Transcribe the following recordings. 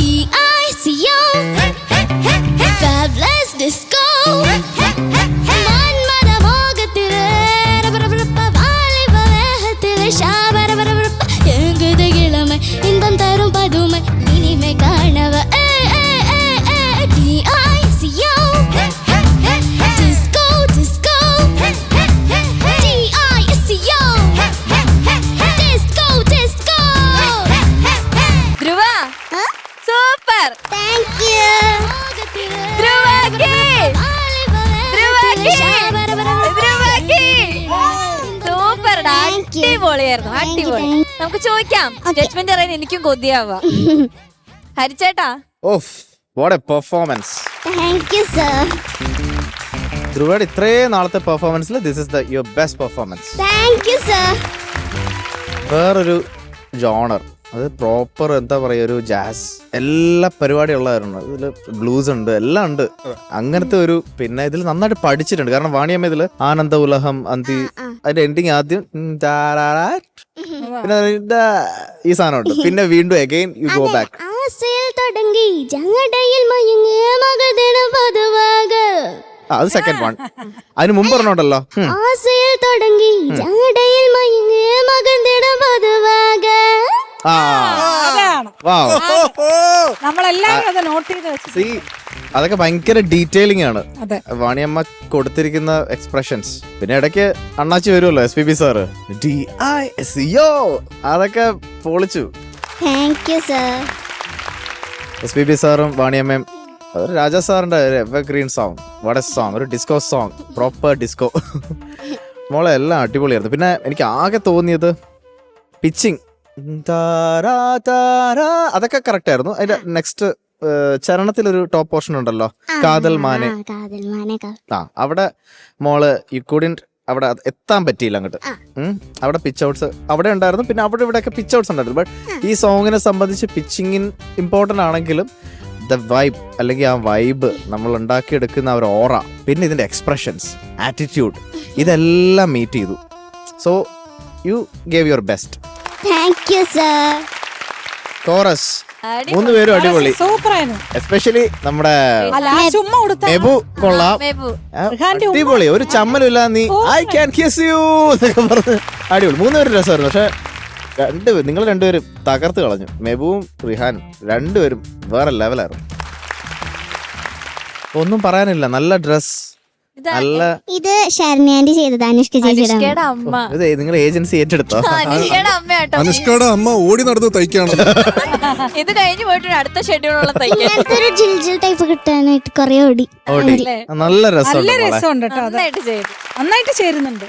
DICO Fabulous Disco Manmatha മോഹത്തിലെ വാലിബ വേഗത്തിലെ ശാബരബരബരപ്പ എങ്കുത് ഇളமை இன்பம் தரும் பதுமை இனிமே காணவ DICO Disco Disco DICO Disco Disco Dhruva super. Thank you super, അടിപൊളിയായിരുന്നു, അടിപൊളി. നമുക്ക് ചോദിക്കാം, ജഡ്ജ്മെന്റ് അറിയാൻ എനിക്കും കൊതിയാവാ. ഹരിച്ചേട്ടാ, of what a performance. Thank you sir. ധ്രുവയുടെ ഇത്രയും നാളത്തെ പെർഫോമൻസിൽ this is your best performance. Thank you sir. വേറൊരു ജോണർ, അത് പ്രോപ്പർ എന്താ പറയുക, ഒരു ജാസ് എല്ലാ പരിപാടിയും ഉള്ളതായിരുന്നു. ഇതിൽ ബ്ലൂസ് ഉണ്ട്, എല്ലാം ഉണ്ട്. അങ്ങനത്തെ ഒരു, പിന്നെ ഇതിൽ നന്നായിട്ട് പഠിച്ചിട്ടുണ്ട്. കാരണം വാണിയമ്മ ഇതിൽ ആനന്ദ ഉലഹം അന്തി, അതിന്റെ എൻഡിങ് ആദ്യം പിന്നെ ഈ സാധനം ഉണ്ട്, പിന്നെ വീണ്ടും അഗൈൻ യു ഗോ ബാക്ക്. ആസയിൽ തുടങ്ങി ജങ്ങടയിൽ മയങ്ങിയ മകദിനം പതുവാക. അത് സെക്കൻഡ് വൺ. അതിന് മുമ്പ് പറഞ്ഞോണ്ടല്ലോ, ആസയിൽ തുടങ്ങി ജങ്ങടയിൽ മയങ്ങിയ മകദിനം പതുവാക. നമ്മളെല്ലാരും അത് നോട്ട് ചെയ്ത് വെച്ചു. അതൊക്കെ ഭയങ്കര ഡീറ്റെയിലിംഗ് ആണ് വാണിയമ്മ കൊടുത്തിരിക്കുന്ന എക്സ്പ്രഷൻസ്. പിന്നെ ഇടയ്ക്ക് അണ്ണാച്ചി വരുമല്ലോ, SPB സാറ്, DICO, അതൊക്കെ പൊളിച്ചു. Thank you sir. SPB സാറും വാണിയമ്മയും, അതൊരു രാജാ സാറിന്റെ evergreen song, what A song, ഒരു ഡിസ്കോ സോങ്, പ്രോപ്പർ ഡിസ്കോ. മോളെ എല്ലാം അടിപൊളിയായിരുന്നു. പിന്നെ എനിക്ക് ആകെ തോന്നിയത് പിച്ചിങ്, അതൊക്കെ കറക്റ്റ് ആയിരുന്നു. അതിന്റെ നെക്സ്റ്റ് ചരണത്തിലൊരു ടോപ്പ് പോർഷൻ ഉണ്ടല്ലോ, കാതൽ മാനെ, അവിടെ മോള് യു കുഡിന്റ് അവിടെ എത്താൻ പറ്റിയില്ല അങ്ങോട്ട്. അവിടെ പിച്ച് ഔട്ട്സ് അവിടെ ഉണ്ടായിരുന്നു, പിന്നെ അവിടെ ഇവിടെയൊക്കെ പിച്ച് ഔട്ട്സ് ഉണ്ടായിരുന്നു. ബട്ട് ഈ സോങ്ങിനെ സംബന്ധിച്ച് പിച്ചിങ്ങിൻ ഇമ്പോർട്ടൻ്റ് ആണെങ്കിലും ദ വൈബ്, അല്ലെങ്കിൽ ആ വൈബ് നമ്മൾ ഉണ്ടാക്കിയെടുക്കുന്ന ആ ഒരു ഓറ, പിന്നെ ഇതിന്റെ എക്സ്പ്രഷൻസ്, ആറ്റിറ്റ്യൂഡ്, ഇതെല്ലാം മീറ്റ് ചെയ്തു. So you gave your best. Thank you sir. Chorus മൂന്നുപേരും അടിപൊളി. സൂപ്പറായിരുന്നു. എസ്പെഷ്യലി നമ്മുടെ ചുമ്മാ കൊടുത്ത മെബു കൊള്ളാം, അടിപൊളി. ഒരു ചമ്മലുമില്ല, നീ ഐ ക്യാൻ കിസ് യു എന്നൊക്കെ പറഞ്ഞ് അടിപൊളി. മൂന്നുപേരും രസമായിരുന്നു. പക്ഷെ നിങ്ങൾ രണ്ടുപേരും തകർത്ത് കളഞ്ഞു. മെബുവും റിഹാനും രണ്ടുപേരും വേറെ ലെവലായിരുന്നു. ഒന്നും പറയാനില്ല. നല്ല ഡ്രസ്, നല്ല. ഇത് ശരണ്യാന്റി ചെയ്തത്, അനുഷ്ക ചേച്ചിയുടെ അമ്മ. ഇത് നിങ്ങൾ ഏജൻസി ഏറ്റെടുത്തോ? അനുഷ്കയുടെ അമ്മ ഓടി നടന്ന് തയ്ക്കാണ്. ഇത് കഴിഞ്ഞ് പോയിട്ട് അടുത്ത ഷെഡ്യൂളുള്ള ഇങ്ങനത്തെ ഒരു ജിൽ ടൈപ്പ് കിട്ടാനായിട്ട് കുറെ ഓടി. നല്ല രസമുണ്ട് കേട്ടോ. നന്നായിട്ട് ചേരുന്നുണ്ട്.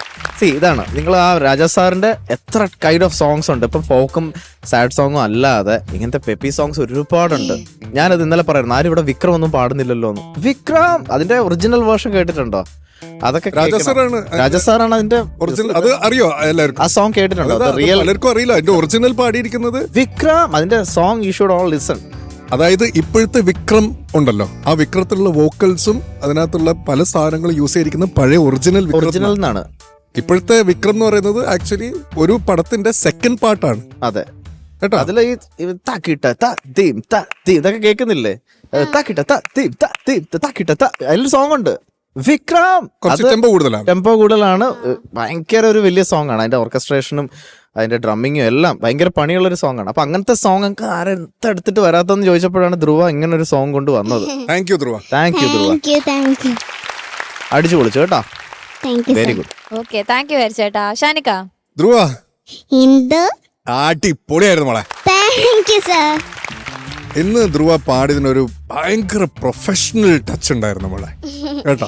ഇതാണ് നിങ്ങൾ ആ രാജാ സാറിന്റെ എത്ര കൈൻഡ് ഓഫ് സോങ്സ് ഉണ്ട്. ഇപ്പൊ ഫോക്കും സാഡ് സോങ്ങും അല്ലാതെ ഇങ്ങനത്തെ പെപ്പി സോങ്സ് ഒരുപാടുണ്ട്. ഞാനത് ഇന്നലെ പറയുന്നു, ആരും ഇവിടെ വിക്രം ഒന്നും പാടുന്നില്ലല്ലോ എന്ന്. വിക്രം അതിന്റെ ഒറിജിനൽ വേർഷൻ കേട്ടിട്ടുണ്ടോ? അതൊക്കെ രാജസാറാണ് അതിന്റെ ഒറിജിനൽ. അത് അറിയോ എല്ലാവർക്കും? ആ സോങ് കേട്ടിട്ടുണ്ടോ? പലർക്കും അറിയില്ല അതിന്റെ ഒറിജിനൽ പാടിയിരിക്കുന്നത് വിക്രം. അതിന്റെ song you should all listen. അതായത് ഇപ്പോഴത്തെ വിക്രം ഉണ്ടല്ലോ, ആ വിക്രത്തിലുള്ള വോക്കൽസും അതിനകത്തുള്ള പല സാധനങ്ങളും യൂസ് ചെയ്തിരിക്കുന്നത് പഴയ ഒറിജിനൽ എന്നാണ്. ഇപ്പോഴത്തെ വിക്രം എന്ന് പറയുന്നത് ആക്ച്വലി ഒരു പടത്തിന്റെ സെക്കൻഡ് പാർട്ടാണ്. അതെ കേട്ടോ. അതിൽ ഇതൊക്കെ കേൾക്കുന്നില്ലേ? അതിലൊരു സോങ് ഉണ്ട് വിക്രം, ടെമ്പോ കൂടുതലാണ്. ഭയങ്കര ഒരു വലിയ സോങ് ആണ്. അതിന്റെ ഓർക്കസ്ട്രേഷനും അതിന്റെ ഡ്രമ്മിങ്ങും എല്ലാം ഭയങ്കര പണിയുള്ളൊരു സോങ് ആണ്. അപ്പൊ അങ്ങനത്തെ സോങ് ഒക്കെ ആരെടുത്തിട്ട് വരാത്തെന്ന് ചോദിച്ചപ്പോഴാണ് ധ്രുവ ഇങ്ങനെ ഒരു സോങ് കൊണ്ട് വന്നത്. Thank you Dhruva. അടിച്ചു പൊളിച്ചു കേട്ടോ. Very good. Okay, thank you ഹരിച്ചേട്ടാ. ഷാനിക്ക, ധ്രുവ അടിപൊളിയായിരുന്നു മോളെ. ഇന്ന് ധ്രുവ പാടിയതിനൊരു ഭയങ്കര പ്രൊഫഷണൽ ടച്ച് ഉണ്ടായിരുന്നു മോളെ കേട്ടോ.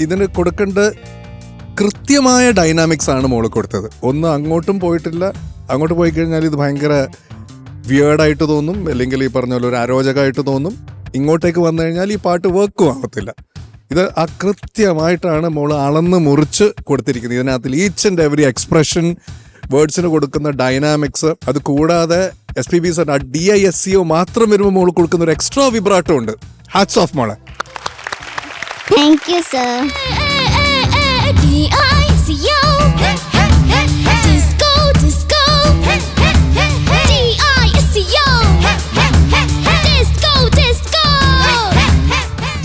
ഇതിന് കൊടുക്കേണ്ട കൃത്യമായ ഡൈനാമിക്സ് ആണ് മോള് കൊടുത്തത്. ഒന്ന് അങ്ങോട്ടും പോയിട്ടില്ല. അങ്ങോട്ട് പോയി കഴിഞ്ഞാൽ ഇത് ഭയങ്കര വിയേർഡായിട്ട് തോന്നും, അല്ലെങ്കിൽ ഈ പറഞ്ഞ പോലെ ഒരു അരോചകമായിട്ട് തോന്നും. ഇങ്ങോട്ടേക്ക് വന്നു കഴിഞ്ഞാൽ ഈ പാട്ട് വർക്കും ആവത്തില്ല. ഇത് ആ കൃത്യമായിട്ടാണ് മോള് അളന്ന് മുറിച്ച് കൊടുത്തിരിക്കുന്നത്. ഇതിനകത്തിൽ ഈച്ച് ആൻഡ് എവറി എക്സ്പ്രഷൻ, വേർഡ്സിന് കൊടുക്കുന്ന ഡൈനാമിക്സ്, അത് കൂടാതെ SPB സാർ DISCO മാത്രം വരുമ്പോൾ മോള് കൊടുക്കുന്ന ഒരു എക്സ്ട്രാ വിബ്രാട്ടോ ഉണ്ട്. ഹാറ്റ്സ് ഓഫ് മോളെ. Thank you sir. DICO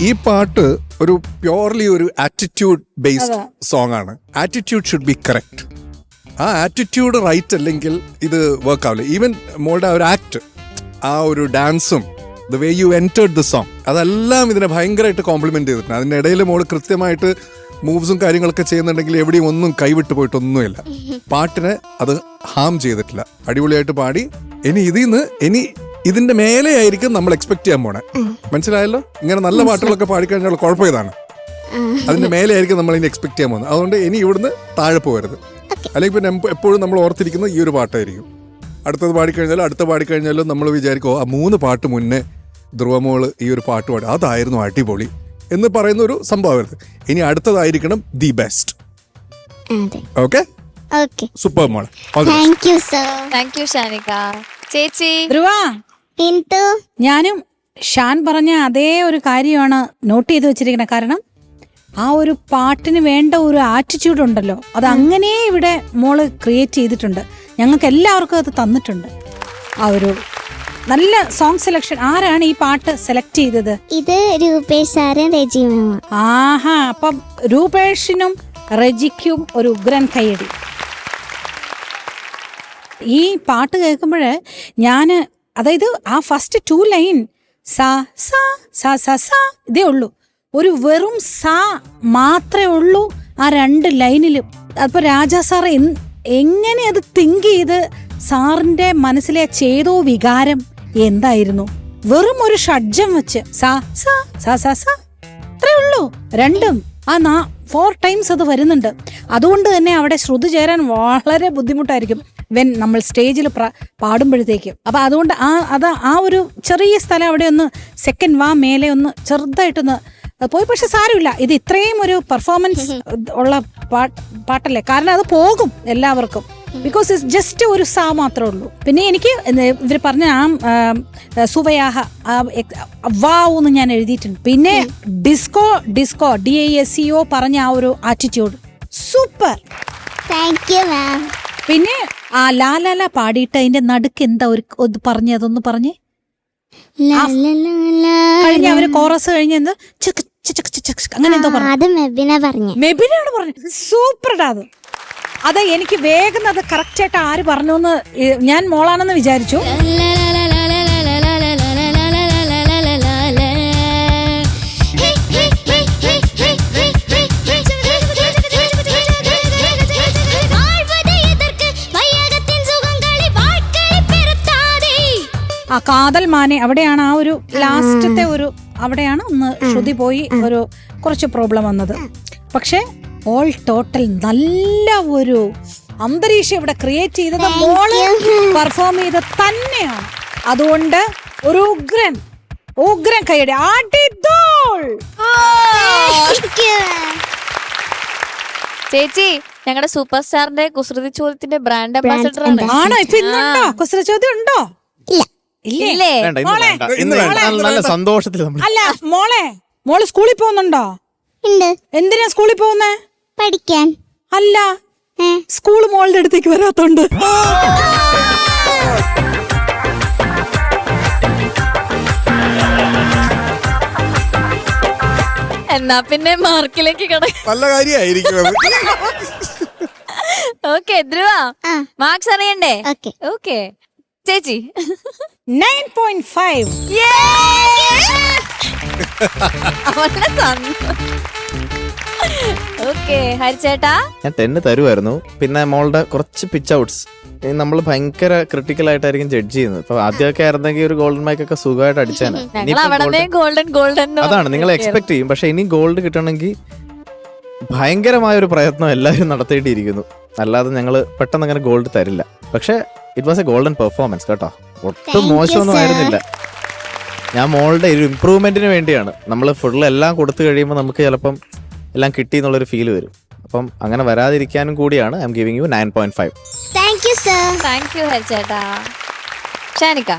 ഈ പാട്ട് ഒരു പ്യോർലി ഒരു ആറ്റിറ്റ്യൂഡ് ബേസ്ഡ് സോങ് ആണ്. Attitude should be correct. ആ ആറ്റിറ്റ്യൂഡ് റൈറ്റ് അല്ലെങ്കിൽ ഇത് വർക്ക് ആവില്ല. ഈവൻ മോളുടെ ആ ഒരു ആക്ട്, ആ ഒരു ഡാൻസും, the way you entered the song, അതെല്ലാം ഇതിനെ ഭയങ്കരമായിട്ട് കോംപ്ലിമെന്റ് ചെയ്തിട്ടുണ്ട്. അതിൻ്റെ ഇടയിൽ മോള് കൃത്യമായിട്ട് മൂവ്സും കാര്യങ്ങളൊക്കെ ചെയ്യുന്നുണ്ടെങ്കിൽ എവിടെയും ഒന്നും കൈവിട്ട് പോയിട്ടൊന്നുമില്ല. പാട്ടിനെ അത് ഹാം ചെയ്തിട്ടില്ല. അടിപൊളിയായിട്ട് പാടി. ഇനി ഇതിന്റെ മേലെ ആയിരിക്കും നമ്മൾ എക്സ്പെക്ട് ചെയ്യാൻ പോണേ. മനസ്സിലായല്ലോ? ഇങ്ങനെ നല്ല പാട്ടുകളൊക്കെ പാടിക്കഴിഞ്ഞാൽ കുഴപ്പം ഇതാണ്. അതിന്റെ മേലെ ആയിരിക്കും നമ്മൾ ഇനി എക്സ്പെക്ട് ചെയ്യാൻ പോകുന്നത്. അതുകൊണ്ട് ഇനി ഇവിടുന്ന് താഴെ പോകരുത്. അല്ലെങ്കിൽ പിന്നെ എപ്പോഴും നമ്മൾ ഓർത്തിരിക്കുന്നത് ഈ ഒരു പാട്ടായിരിക്കും. അടുത്ത പാടിക്കഴിഞ്ഞാലും നമ്മൾ വിചാരിക്കും ആ 3 പാട്ട് മുന്നേ ധ്രുവമോള് ഈ ഒരു പാട്ട് പാടി അതായിരുന്നു അടിപൊളി എന്ന് പറയുന്ന ഒരു സംഭവമായിരുന്നു. ഇനി അടുത്തതായിരിക്കണം ദി ബെസ്റ്റ്. ഓക്കെ, സൂപ്പർ മോള്. Thank you ഷാനിക. ചേച്ചി ധ്രുവ, Into ഞാനും ഷാൻ പറഞ്ഞ അതേ ഒരു കാര്യമാണ് നോട്ട് ചെയ്ത് വെച്ചിരിക്കുന്നത്. കാരണം ആ ഒരു പാട്ടിന് വേണ്ട ഒരു ആറ്റിറ്റ്യൂഡ് ഉണ്ടല്ലോ, അത് അങ്ങനെ ഇവിടെ മോള് ക്രിയേറ്റ് ചെയ്തിട്ടുണ്ട്. ഞങ്ങൾക്ക് എല്ലാവർക്കും അത് തന്നിട്ടുണ്ട്. ആ ഒരു നല്ല സോങ് സെലക്ഷൻ. ആരാണ് ഈ പാട്ട് സെലക്ട് ചെയ്തത്? ഇത് രൂപേഷ് സാറും രജി മാമ. ആഹാ, അപ്പം രൂപേഷിനും റജിക്കും ഒരു ഉഗ്രൻ കൈയടി. ഈ പാട്ട് കേൾക്കുമ്പോൾ അതായത് ആ ഫസ്റ്റ് 2 ലൈൻ സാ സാ സാ സാ സാ ഇതേ ഉള്ളൂ. ഒരു വെറും സാ മാത്രമേ ഉള്ളൂ ആ 2 ലൈനിലും. അപ്പൊ രാജാ സാർ എങ്ങനെ അത് തിങ്ക് ചെയ്ത് സാറിന്റെ മനസ്സിലെ ചേതോ വികാരം എന്തായിരുന്നു? വെറും ഒരു ഷഡ്ജം വെച്ച് സാ സാ സാ സാ സാ അത്രേ ഉള്ളൂ. 2ഉം ആ 4 ടൈംസ് അത് വരുന്നുണ്ട്. അതുകൊണ്ട് തന്നെ അവിടെ ശ്രുതി ചേരാൻ വളരെ ബുദ്ധിമുട്ടായിരിക്കും നമ്മൾ സ്റ്റേജിൽ പാടുമ്പോഴത്തേക്കും. അപ്പൊ അതുകൊണ്ട് ആ ഒരു ചെറിയ സ്ഥലം അവിടെ ഒന്ന് സെക്കൻഡ് മേലെ ഒന്ന് ചെറുതായിട്ടൊന്ന് പോയി. പക്ഷെ സാരമില്ല, ഇത് ഇത്രയും ഒരു പെർഫോമൻസ് ഉള്ള പാട്ടല്ലേ. കാരണം അത് പോകും എല്ലാവർക്കും. ബിക്കോസ് ഇറ്റ്സ് ജസ്റ്റ് ഒരു സാ മാത്രമേ ഉള്ളൂ. പിന്നെ എനിക്ക് ഇവർ പറഞ്ഞ സുവയാഹ വാവെന്ന് ഞാൻ എഴുതിയിട്ടുണ്ട്. പിന്നെ ഡിസ്കോ DISCO പറഞ്ഞ ആ ഒരു ആറ്റിറ്റ്യൂഡ് സൂപ്പർ. പിന്നെ ആ ലാലാല പാടിയിട്ട് അതിന്റെ നടുക്ക് എന്താ ഒരു പറഞ്ഞേ, അതൊന്ന് പറഞ്ഞേ. കഴിഞ്ഞ അവര് കോറസ് കഴിഞ്ഞ എന്താ അങ്ങനെ എന്തോ പറഞ്ഞു. മെബിനാണ് പറഞ്ഞത്. സൂപ്പർടാ അത്. അത് എനിക്ക് വേഗം അത് കറക്റ്റ് ആയിട്ട് ആര് പറഞ്ഞു എന്ന് ഞാൻ മോളാണെന്ന് വിചാരിച്ചു. ആ കാതൽ മാനെ അവിടെയാണ് ആ ഒരു ലാസ്റ്റത്തെ ഒരു അവിടെയാണ് ഒന്ന് ശ്രുതി പോയി ഒരു കുറച്ച് പ്രോബ്ലം വന്നത്. പക്ഷെ ഓൾ ടോട്ടൽ നല്ല ഒരു അന്തരീക്ഷം ഇവിടെ ക്രിയേറ്റ് ചെയ്തത് മോള് പെർഫോം ചെയ്ത് തന്നെയാണ്. അതുകൊണ്ട് ഒരു ഉഗ്രൻ കൈയടി. ചേച്ചി ഞങ്ങളുടെ സൂപ്പർ സ്റ്റാറിന്റെ കുസൃതി ചോദ്യത്തിന്റെ ബ്രാൻഡ് അംബാസഡർ ആണോ? ഇപ്പൊ ഇന്നുണ്ടോ കുസൃതി ചോദ്യം? ഉണ്ടോ? ഇല്ലേ? നല്ല സന്തോഷത്തിൽ അല്ല മോള് സ്കൂളിൽ പോകുന്നുണ്ടോ? എന്തിനാ സ്കൂളിൽ പോകുന്നേ? പഠിക്കാൻ. അല്ല, സ്കൂൾ മോളുടെ അടുത്തേക്ക് വരാത്തോണ്ട്. എന്നാ പിന്നെ മാർക്കിലേക്ക് നല്ല കാര്യമായിരിക്കും. ഓക്കെ ധ്രുവ, മാർക്സ് അറിയണ്ടേ? ഓക്കെ ചേച്ചി 9.5. ഓക്കെ ഹരിച്ചേട്ടാ, ഞാൻ 10 തരുമായിരുന്നു. പിന്നെ മോളുടെ കുറച്ച് പിച്ച് ഔട്ട്സ് നമ്മൾ ഭയങ്കര ക്രിട്ടിക്കൽ ആയിട്ടായിരിക്കും ജഡ്ജ് ചെയ്യുന്നത്. ഇപ്പൊ ആദ്യമൊക്കെ ആയിരുന്നെങ്കിൽ ഒരു ഗോൾഡൻ മൈക്ക് ഒക്കെ സുഖമായിട്ട് അടിച്ചാണ്. അതാണ് നിങ്ങൾ എക്സ്പെക്ട് ചെയ്യും. പക്ഷെ ഇനി ഗോൾഡ് കിട്ടണമെങ്കിൽ ഭയങ്കരമായ ഒരു പ്രയത്നം എല്ലാവരും നടത്തേണ്ടിയിരിക്കുന്നു. അല്ലാതെ ഞങ്ങൾ പെട്ടെന്ന് അങ്ങനെ ഗോൾഡ് തരില്ല. പക്ഷെ it was A golden performance കേട്ടോ. ഒട്ടും മോശമൊന്നും ആയിരുന്നില്ല. ഞാൻ മോളുടെ ഒരു ഇംപ്രൂവ്മെന്റിന് വേണ്ടിയാണ്. നമ്മൾ ഫുൾ എല്ലാം കൊടുത്തു കഴിയുമ്പോൾ നമുക്ക് ചിലപ്പം എല്ലാം കിട്ടി എന്നുള്ളൊരു ഫീൽ വരും. അപ്പം അങ്ങനെ വരാതിരിക്കാനും കൂടിയാണ് I am giving you 9.5. Thank you ഹരിച്ചേട്ടാ. ഷാനിക,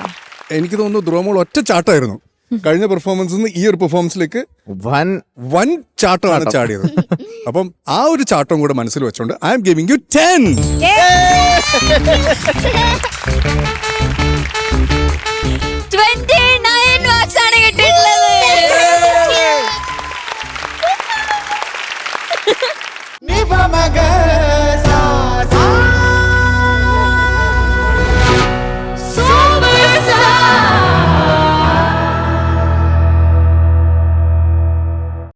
എനിക്ക് തോന്നുന്നു ധ്രുവമോൾ ഒറ്റ ചാട്ടമായിരുന്നു കഴിഞ്ഞ പെർഫോമൻസിൽ നിന്ന് ഈ ഒരു പെർഫോമൻസിലേക്ക് വൻ ചാട്ടമാണ് ചാടിയത്. അപ്പം ആ ഒരു ചാട്ടം കൂടെ മനസ്സിൽ വെച്ചോണ്ട് ഐ എം ഗിവിംഗ് യു 10.